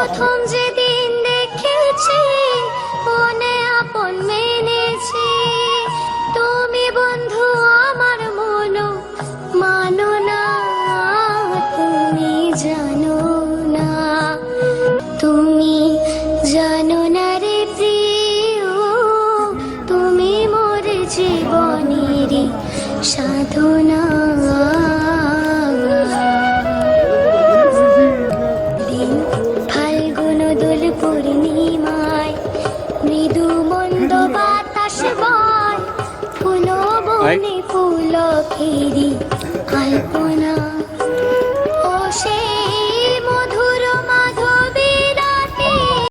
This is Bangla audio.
প্রথম যেদিন দেখেছি মনে আপন মেনেছি, তুমি বন্ধু আমার মনো মানো না, তুমি জানো না, তুমি জানো না রে প্রিয়, তুমি মোর জীবনেরই সাধনা। দিন ফাল্গুন দোল পূর্ণিমায় মৃদু মন্দ বাতাস বয়, ফুল বনে পুলকেরি কল্পনা।